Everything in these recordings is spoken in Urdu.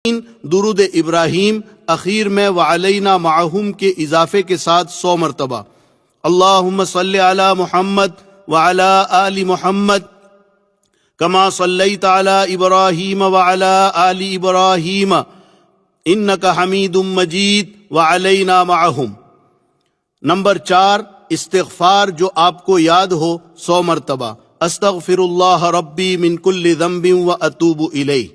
درود ابراہیم اخیر میں وعلینا معہم کے اضافے کے ساتھ 100 مرتبہ۔ اللہم صلی علی محمد وعلی آل محمد کما صلیت علی ابراہیم وعلی آل ابراہیم انک حمید مجید وعلینا معہم۔ نمبر 4 استغفار جو آپ کو یاد ہو 100 مرتبہ۔ استغفر اللہ ربی من کل ذنب واتوب الیہ۔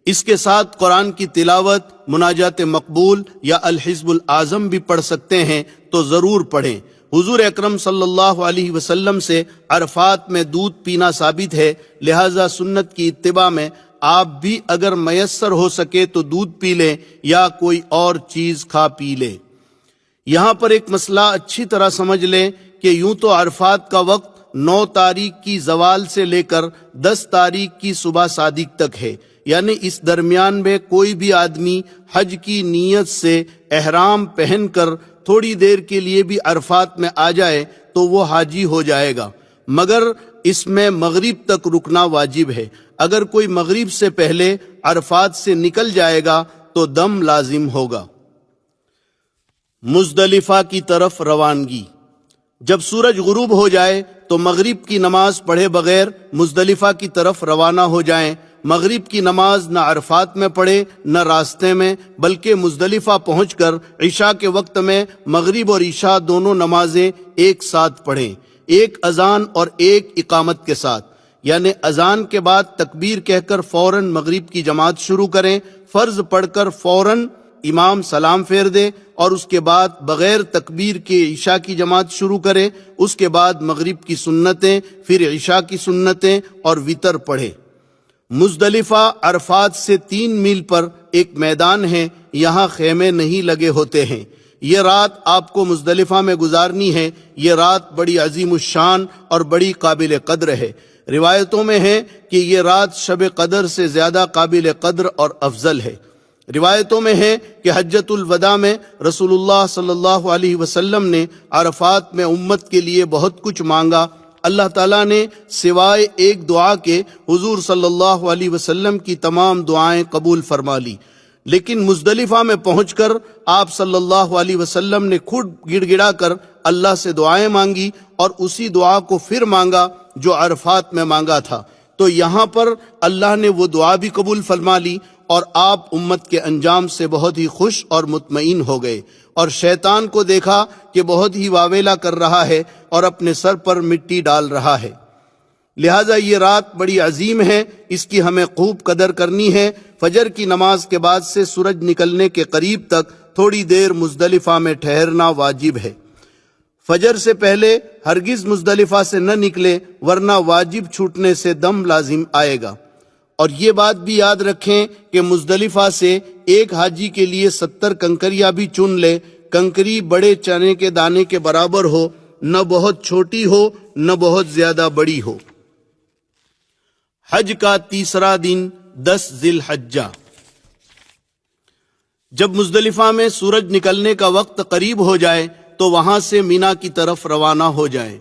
اس کے ساتھ قرآن کی تلاوت، مناجات مقبول یا الحزب الاعظم بھی پڑھ سکتے ہیں تو ضرور پڑھیں۔ حضور اکرم صلی اللہ علیہ وسلم سے عرفات میں دودھ پینا ثابت ہے، لہذا سنت کی اتباع میں آپ بھی اگر میسر ہو سکے تو دودھ پی لیں یا کوئی اور چیز کھا پی لیں۔ یہاں پر ایک مسئلہ اچھی طرح سمجھ لیں کہ یوں تو عرفات کا وقت 9 تاریخ کی زوال سے لے کر 10 تاریخ کی صبح صادق تک ہے، یعنی اس درمیان میں کوئی بھی آدمی حج کی نیت سے احرام پہن کر تھوڑی دیر کے لیے بھی عرفات میں آ جائے تو وہ حاجی ہو جائے گا، مگر اس میں مغرب تک رکنا واجب ہے۔ اگر کوئی مغرب سے پہلے عرفات سے نکل جائے گا تو دم لازم ہوگا۔ مزدلفہ کی طرف روانگی۔ جب سورج غروب ہو جائے تو مغرب کی نماز پڑھے بغیر مزدلفہ کی طرف روانہ ہو جائیں۔ مغرب کی نماز نہ عرفات میں پڑھے نہ راستے میں، بلکہ مزدلفہ پہنچ کر عشاء کے وقت میں مغرب اور عشاء دونوں نمازیں ایک ساتھ پڑھیں، ایک اذان اور ایک اقامت کے ساتھ، یعنی اذان کے بعد تکبیر کہہ کر فوراً مغرب کی جماعت شروع کریں، فرض پڑھ کر فوراً امام سلام پھیر دے اور اس کے بعد بغیر تکبیر کے عشاء کی جماعت شروع کرے، اس کے بعد مغرب کی سنتیں، پھر عشاء کی سنتیں اور وتر پڑھے۔ مزدلفہ عرفات سے 3 میل پر ایک میدان ہے، یہاں خیمے نہیں لگے ہوتے ہیں۔ یہ رات آپ کو مزدلفہ میں گزارنی ہے۔ یہ رات بڑی عظیم الشان اور بڑی قابل قدر ہے۔ روایتوں میں ہے کہ یہ رات شب قدر سے زیادہ قابل قدر اور افضل ہے۔ روایتوں میں ہے کہ حجۃ الوداع میں رسول اللہ صلی اللہ علیہ وسلم نے عرفات میں امت کے لیے بہت کچھ مانگا۔ اللہ تعالیٰ نے سوائے ایک دعا کے حضور صلی اللہ علیہ وسلم کی تمام دعائیں قبول فرما لی، لیکن مزدلفہ میں پہنچ کر آپ صلی اللہ علیہ وسلم نے خود گڑ گڑا کر اللہ سے دعائیں مانگی اور اسی دعا کو پھر مانگا جو عرفات میں مانگا تھا، تو یہاں پر اللہ نے وہ دعا بھی قبول فرما لی اور آپ امت کے انجام سے بہت ہی خوش اور مطمئن ہو گئے، اور شیطان کو دیکھا کہ بہت ہی واویلا کر رہا ہے اور اپنے سر پر مٹی ڈال رہا ہے۔ لہٰذا یہ رات بڑی عظیم ہے، اس کی ہمیں خوب قدر کرنی ہے۔ فجر کی نماز کے بعد سے سورج نکلنے کے قریب تک تھوڑی دیر مزدلفہ میں ٹھہرنا واجب ہے۔ فجر سے پہلے ہرگز مزدلفہ سے نہ نکلے ورنہ واجب چھوٹنے سے دم لازم آئے گا۔ اور یہ بات بھی یاد رکھیں کہ مزدلفہ سے ایک حاجی کے لیے 70 کنکریاں بھی چن لے۔ کنکری بڑے چنے کے دانے کے برابر ہو، نہ بہت چھوٹی ہو نہ بہت زیادہ بڑی ہو۔ حج کا تیسرا دن 10 ذی الحجہ۔ جب مزدلفہ میں سورج نکلنے کا وقت قریب ہو جائے تو وہاں سے مینا کی طرف روانہ ہو جائیں۔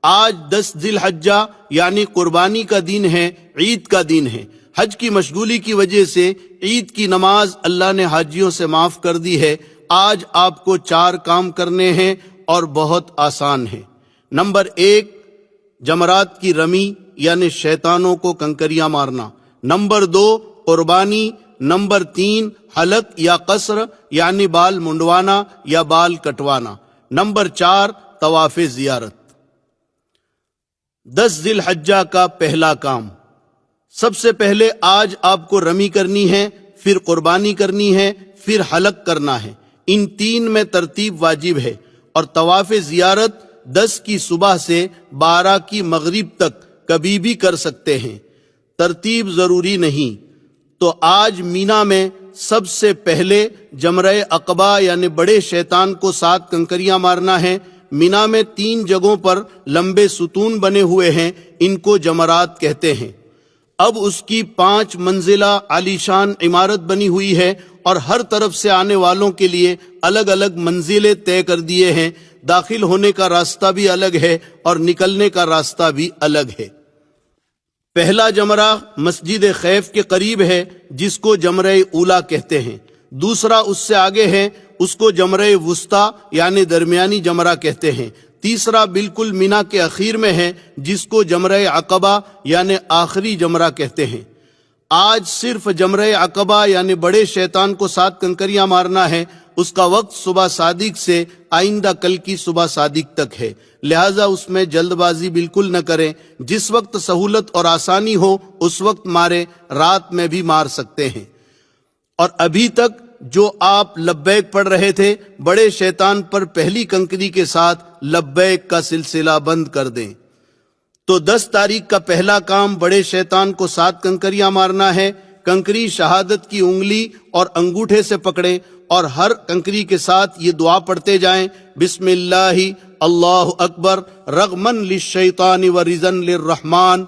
آج 10 ذی الحجہ یعنی قربانی کا دن ہے، عید کا دن ہے۔ حج کی مشغولی کی وجہ سے عید کی نماز اللہ نے حاجیوں سے معاف کر دی ہے۔ آج آپ کو 4 کام کرنے ہیں اور بہت آسان ہیں۔ نمبر 1 جمرات کی رمی یعنی شیطانوں کو کنکریاں مارنا۔ نمبر 2 قربانی۔ نمبر 3 حلق یا قصر یعنی بال منڈوانا یا بال کٹوانا۔ نمبر 4 طواف زیارت۔ 10 ذی الحجہ کا پہلا کام، سب سے پہلے آج آپ کو رمی کرنی ہے، پھر قربانی کرنی ہے، پھر حلق کرنا ہے۔ ان 3 میں ترتیب واجب ہے، اور طواف زیارت 10 کی صبح سے 12 کی مغرب تک کبھی بھی کر سکتے ہیں، ترتیب ضروری نہیں۔ تو آج مینا میں سب سے پہلے جمرہ عقبہ یعنی بڑے شیطان کو 7 کنکریاں مارنا ہے۔ مینا میں 3 جگہوں پر لمبے ستون بنے ہوئے ہیں، ان کو جمرات کہتے ہیں۔ اب اس کی 5 منزلہ عالیشان عمارت بنی ہوئی ہے اور ہر طرف سے آنے والوں کے لیے الگ الگ منزلیں طے کر دیے ہیں۔ داخل ہونے کا راستہ بھی الگ ہے اور نکلنے کا راستہ بھی الگ ہے۔ پہلا جمرہ مسجد خیف کے قریب ہے جس کو جمرہ اولا کہتے ہیں، دوسرا اس سے آگے ہے، اس کو جمرہ وسطیٰ یعنی درمیانی جمرہ کہتے ہیں، تیسرا بالکل مینا کے اخیر میں ہے جس کو جمرہ عقبہ یعنی آخری جمرہ کہتے ہیں۔ آج صرف جمرہ عقبہ یعنی بڑے شیطان کو 7 کنکریاں مارنا ہے، اس کا وقت صبح صادق سے آئندہ کل کی صبح صادق تک ہے، لہٰذا اس میں جلد بازی بالکل نہ کریں، جس وقت سہولت اور آسانی ہو اس وقت ماریں، رات میں بھی مار سکتے ہیں۔ اور ابھی تک جو آپ لبیک پڑھ رہے تھے، بڑے شیطان پر پہلی کنکری کے ساتھ لبیک کا سلسلہ بند کر دیں۔ تو 10 تاریخ کا پہلا کام بڑے شیطان کو 7 کنکریاں مارنا ہے۔ کنکری شہادت کی انگلی اور انگوٹھے سے پکڑیں اور ہر کنکری کے ساتھ یہ دعا پڑھتے جائیں، بسم اللہ اللہ اکبر رغمن للشیطان ورزن للرحمن۔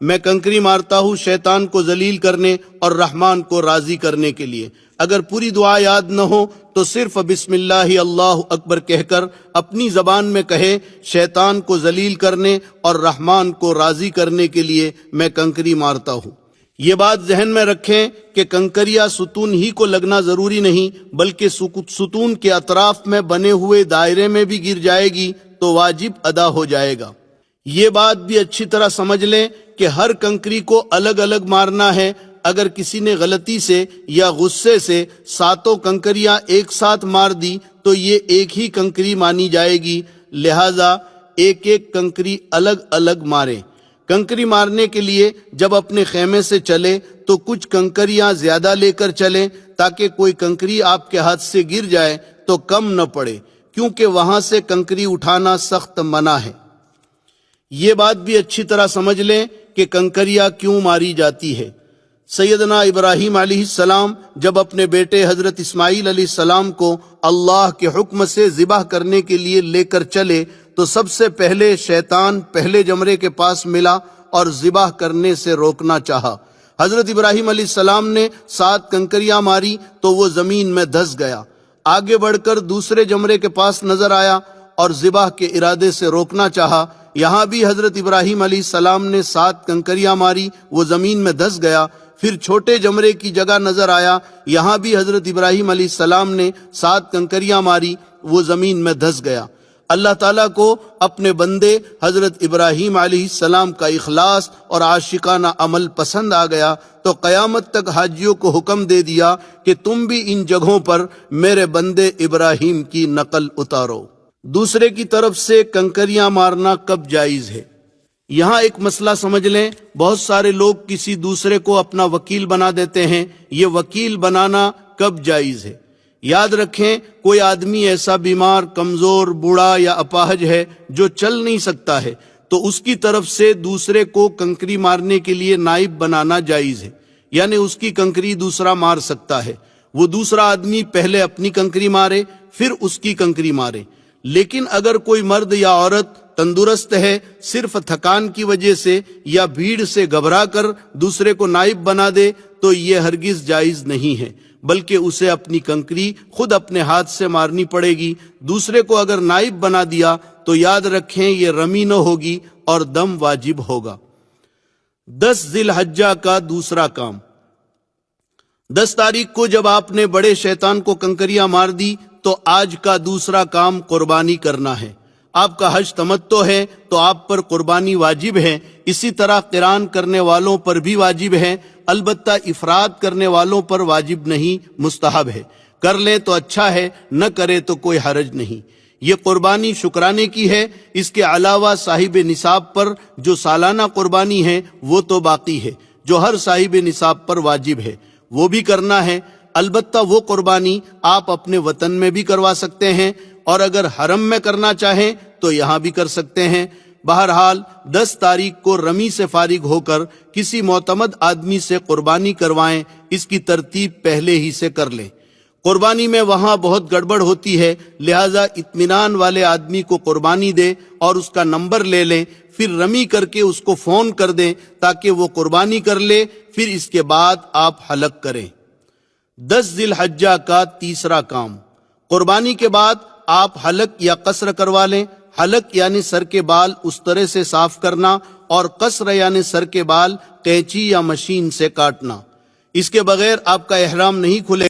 میں کنکری مارتا ہوں شیطان کو ذلیل کرنے اور رحمان کو راضی کرنے کے لیے۔ اگر پوری دعا یاد نہ ہو تو صرف بسم اللہ اللہ اکبر کہہ کر اپنی زبان میں کہے، شیطان کو ذلیل کرنے اور رحمان کو راضی کرنے کے لیے میں کنکری مارتا ہوں۔ یہ بات ذہن میں رکھیں کہ کنکریاں ستون ہی کو لگنا ضروری نہیں، بلکہ ستون کے اطراف میں بنے ہوئے دائرے میں بھی گر جائے گی تو واجب ادا ہو جائے گا۔ یہ بات بھی اچھی طرح سمجھ لیں کہ ہر کنکری کو الگ الگ مارنا ہے۔ اگر کسی نے غلطی سے یا غصے سے 7 کنکریاں ایک ساتھ مار دی تو یہ ایک ہی کنکری مانی جائے گی، لہذا ایک ایک کنکری الگ الگ ماریں۔ کنکری مارنے کے لیے جب اپنے خیمے سے چلے تو کچھ کنکریاں زیادہ لے کر چلیں تاکہ کوئی کنکری آپ کے ہاتھ سے گر جائے تو کم نہ پڑے، کیونکہ وہاں سے کنکری اٹھانا سخت منع ہے۔ یہ بات بھی اچھی طرح سمجھ لیں کہ کنکریاں کیوں ماری جاتی ہے۔ سیدنا ابراہیم علیہ السلام جب اپنے بیٹے حضرت اسماعیل علیہ السلام کو اللہ کے حکم سے ذبح کرنے کے لیے لے کر چلے تو سب سے پہلے شیطان پہلے جمرے کے پاس ملا اور ذبح کرنے سے روکنا چاہا۔ حضرت ابراہیم علیہ السلام نے 7 کنکریاں ماری تو وہ زمین میں دھس گیا۔ آگے بڑھ کر دوسرے جمرے کے پاس نظر آیا اور ذبح کے ارادے سے روکنا چاہا۔ یہاں بھی حضرت ابراہیم علیہ السلام نے 7 کنکریاں ماری، وہ زمین میں دھس گیا۔ پھر چھوٹے جمرے کی جگہ نظر آیا، یہاں بھی حضرت ابراہیم علیہ السلام نے 7 کنکریاں ماری، وہ زمین میں دھس گیا۔ اللہ تعالیٰ کو اپنے بندے حضرت ابراہیم علیہ السلام کا اخلاص اور عاشقانہ عمل پسند آ گیا تو قیامت تک حاجیوں کو حکم دے دیا کہ تم بھی ان جگہوں پر میرے بندے ابراہیم کی نقل اتارو۔ دوسرے کی طرف سے کنکریاں مارنا کب جائز ہے؟ یہاں ایک مسئلہ سمجھ لیں، بہت سارے لوگ کسی دوسرے کو اپنا وکیل بنا دیتے ہیں، یہ وکیل بنانا کب جائز ہے؟ یاد رکھیں، کوئی آدمی ایسا بیمار، کمزور، بوڑھا یا اپاہج ہے جو چل نہیں سکتا ہے تو اس کی طرف سے دوسرے کو کنکری مارنے کے لیے نائب بنانا جائز ہے، یعنی اس کی کنکری دوسرا مار سکتا ہے۔ وہ دوسرا آدمی پہلے اپنی کنکری مارے پھر اس کی کنکری مارے۔ لیکن اگر کوئی مرد یا عورت تندرست ہے، صرف تھکان کی وجہ سے یا بھیڑ سے گھبرا کر دوسرے کو نائب بنا دے تو یہ ہرگز جائز نہیں ہے، بلکہ اسے اپنی کنکری خود اپنے ہاتھ سے مارنی پڑے گی۔ دوسرے کو اگر نائب بنا دیا تو یاد رکھیں یہ رمی نہ ہوگی اور دم واجب ہوگا۔ 10 ذی الحجہ کا دوسرا کام۔ 10 تاریخ کو جب آپ نے بڑے شیطان کو کنکریاں مار دی تو آج کا دوسرا کام قربانی کرنا ہے۔ آپ کا حج تمتع ہے تو آپ پر قربانی واجب ہے، اسی طرح قران کرنے والوں پر بھی واجب ہے، البتہ افراد کرنے والوں پر واجب نہیں، مستحب ہے۔ کر لیں تو اچھا ہے، نہ کرے تو کوئی حرج نہیں۔ یہ قربانی شکرانے کی ہے، اس کے علاوہ صاحب نصاب پر جو سالانہ قربانی ہے وہ تو باقی ہے، جو ہر صاحب نصاب پر واجب ہے، وہ بھی کرنا ہے۔ البتہ وہ قربانی آپ اپنے وطن میں بھی کروا سکتے ہیں، اور اگر حرم میں کرنا چاہیں تو یہاں بھی کر سکتے ہیں۔ بہرحال 10 تاریخ کو رمی سے فارغ ہو کر کسی معتمد آدمی سے قربانی کروائیں، اس کی ترتیب پہلے ہی سے کر لیں۔ قربانی میں وہاں بہت گڑبڑ ہوتی ہے، لہٰذا اطمینان والے آدمی کو قربانی دے اور اس کا نمبر لے لیں، پھر رمی کر کے اس کو فون کر دیں تاکہ وہ قربانی کر لے، پھر اس کے بعد آپ حلق کریں۔ 10 ذی الحجہ کا تیسرا کام۔ قربانی کے بعد آپ حلق یا قصر کروا لیں۔ حلق یعنی سر کے بال اس طرح سے صاف کرنا اور قصر یعنی سر کے بال قینچی یا مشین سے کاٹنا۔ اس کے بغیر آپ کا احرام نہیں کھلے